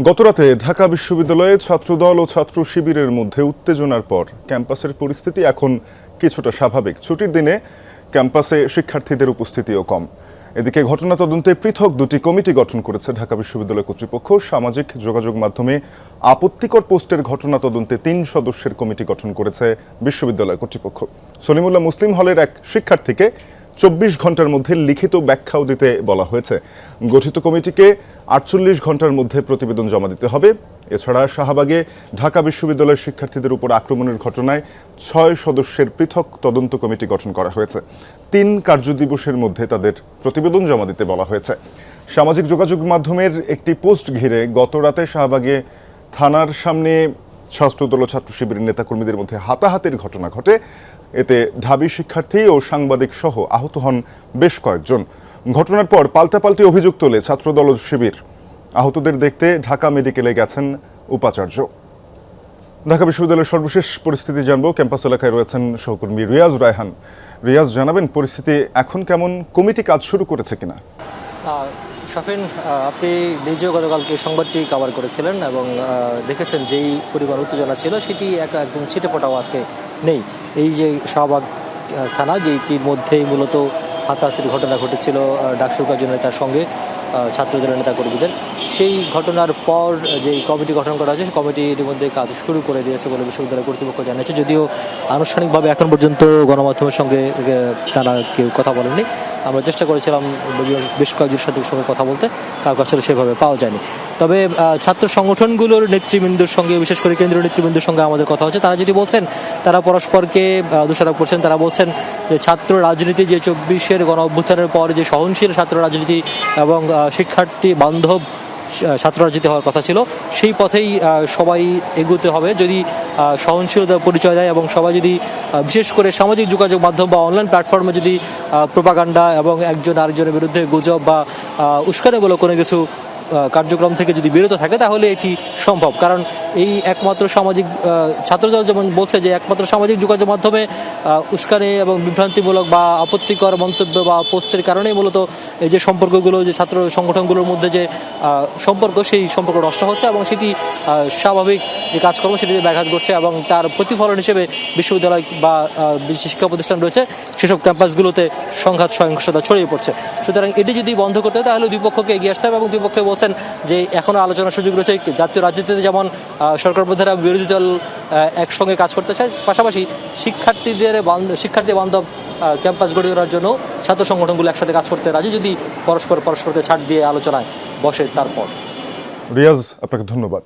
গতরাতে ঢাকা বিশ্ববিদ্যালয়ে ছাত্রদল ও ছাত্র শিবিরের মধ্যে উত্তেজনার পর ক্যাম্পাসের পরিস্থিতি এখন কিছুটা স্বাভাবিক। ছুটির দিনে ক্যাম্পাসে শিক্ষার্থীদের উপস্থিতিও কম। এদিকে ঘটনা তদন্তে পৃথক দুটি কমিটি গঠন করেছে ঢাকা বিশ্ববিদ্যালয় কর্তৃপক্ষ। সামাজিক যোগাযোগ মাধ্যমে আপত্তিকর পোস্টের ঘটনা তদন্তে ৩ সদস্যের কমিটি গঠন করেছে বিশ্ববিদ্যালয় কর্তৃপক্ষ। সলিমুল্লাহ মুসলিম হলের এক শিক্ষার্থীকে ২৪ ঘন্টার মধ্যে লিখিত ব্যাখ্যাও দিতে বলা হয়েছে। গঠিত কমিটিকে ৪৮ ঘন্টার মধ্যে প্রতিবেদন জমা দিতে হবে। এছাড়া শাহবাগে ঢাকা বিশ্ববিদ্যালয়ের শিক্ষার্থীদের উপর আক্রমণের ঘটনায় ৬ সদস্যের পৃথক তদন্ত কমিটি গঠন করা হয়েছে। ৩ কার্যদিবসের মধ্যে তাদের প্রতিবেদন জমা দিতে বলা হয়েছে। সামাজিক যোগাযোগ মাধ্যমের একটি পোস্ট ঘিরে গতরাতে শাহবাগে থানার সামনে ছাত্রদল ও ছাত্র শিবিরের নেতাকর্মীদের মধ্যে হাতাহাতির ঘটনা ঘটে। এতে ঢাবি শিক্ষার্থী ও সাংবাদিক সহ আহত হন বেশ কয়েকজন। ঘটনার পর পাল্টাপাল্টি অভিযোগ তোলে ছাত্রদল ও শিবির। আহতদের দেখতে ঢাকা মেডিকেলে গেছেন উপাচার্য। ঢাকা বিশ্ববিদ্যালয়ের সর্বশেষ পরিস্থিতি জানবো। ক্যাম্পাস এলাকায় রয়েছেন সহকর্মী রিয়াজ রায়হান। রিয়াজ, জানাবেন পরিস্থিতি এখন কেমন? কমিটি কাজ শুরু করেছে কিনা? শাফিন, আপনি নিজেও গতকালকে সংবাদটি কভার করেছিলেন এবং দেখেছেন যেই পরিমাণ উত্তেজনা ছিল সেটি একদম ছিটে ফোটাও আজকে নেই। এই যে শাহবাগ থানা, যেটির মধ্যেই মূলত হাতাহাতির ঘটনা ঘটেছিল ডাকসু কার্জন নেতার সঙ্গে ছাত্রদলের নেতাকর্মীদের, সেই ঘটনার পর যে কমিটি গঠন করা হয়েছে সেই কমিটি ইতিমধ্যে কাজ শুরু করে দিয়েছে বলে বিশ্ববিদ্যালয় কর্তৃপক্ষ জানিয়েছে। যদিও আনুষ্ঠানিকভাবে এখন পর্যন্ত গণমাধ্যমের সঙ্গে তারা কেউ কথা বলেননি। আমরা চেষ্টা করেছিলাম বেশ কয়েকজনের সঙ্গে কথা বলতে, কাউকে আসলে সেভাবে পাওয়া যায়নি। তবে ছাত্র সংগঠনগুলোর নেতৃবৃন্দর সঙ্গে, বিশেষ করে কেন্দ্রীয় নেতৃবৃন্দের সঙ্গে আমাদের কথা হচ্ছে। তারা যেটি বলছেন, তারা পরস্পরকে দোষারোপ করছেন। তারা বলছেন যে ছাত্র রাজনীতি, যে ২৪-এর গণ অভ্যুত্থানের পর যে সহনশীল ছাত্র রাজনীতি এবং শিক্ষার্থী বান্ধব ছাত্র রাজনীতি হওয়ার কথা ছিল, সেই পথেই সবাই এগোতে হবে। যদি সহনশীলতার পরিচয় দেয় এবং সবাই যদি বিশেষ করে সামাজিক যোগাযোগ মাধ্যম বা অনলাইন প্ল্যাটফর্মে যদি প্রোপাগান্ডা এবং একজন আরেকজনের বিরুদ্ধে গুজব বা উস্কানিমূলক কোনো কিছু কার্যক্রম থেকে যদি বিরত থাকে, তাহলে এটি সম্ভব। কারণ এই একমাত্র সামাজিক ছাত্রদল যেমন বলছে যে একমাত্র সামাজিক যোগাযোগ মাধ্যমে উস্কানি এবং বিভ্রান্তিমূলক বা আপত্তিকর মন্তব্য বা পোস্টের কারণেই মূলত এই যে সম্পর্কগুলো, যে ছাত্র সংগঠনগুলোর মধ্যে যে সম্পর্ক, সেই সম্পর্ক নষ্ট হচ্ছে এবং সেটি স্বাভাবিক যে কাজকর্ম সেটিতে ব্যাঘাত ঘটছে এবং তার প্রতিফলন হিসেবে বিশ্ববিদ্যালয় বা শিক্ষা প্রতিষ্ঠান রয়েছে সেসব ক্যাম্পাসগুলোতে সংঘাত সহিংসতা ছড়িয়ে পড়ছে। সুতরাং এটি যদি বন্ধ করতে হয় তাহলে দুই পক্ষকে এগিয়ে আসতে হবে এবং দুই পক্ষে বলছেন যে এখনও আলোচনার সুযোগ রয়েছে। জাতীয় রাজনীতিতে যেমন সরকার প্রধানরা বিরোধী দল একসঙ্গে কাজ করতে চায়, পাশাপাশি শিক্ষার্থী বান্ধব ক্যাম্পাস গড়ে তোলার জন্য ছাত্র সংগঠনগুলো একসাথে কাজ করতে রাজি, যদি পরস্পরকে ছাড় দিয়ে আলোচনায় বসে। তারপর রিয়াজ, আপনাকে ধন্যবাদ।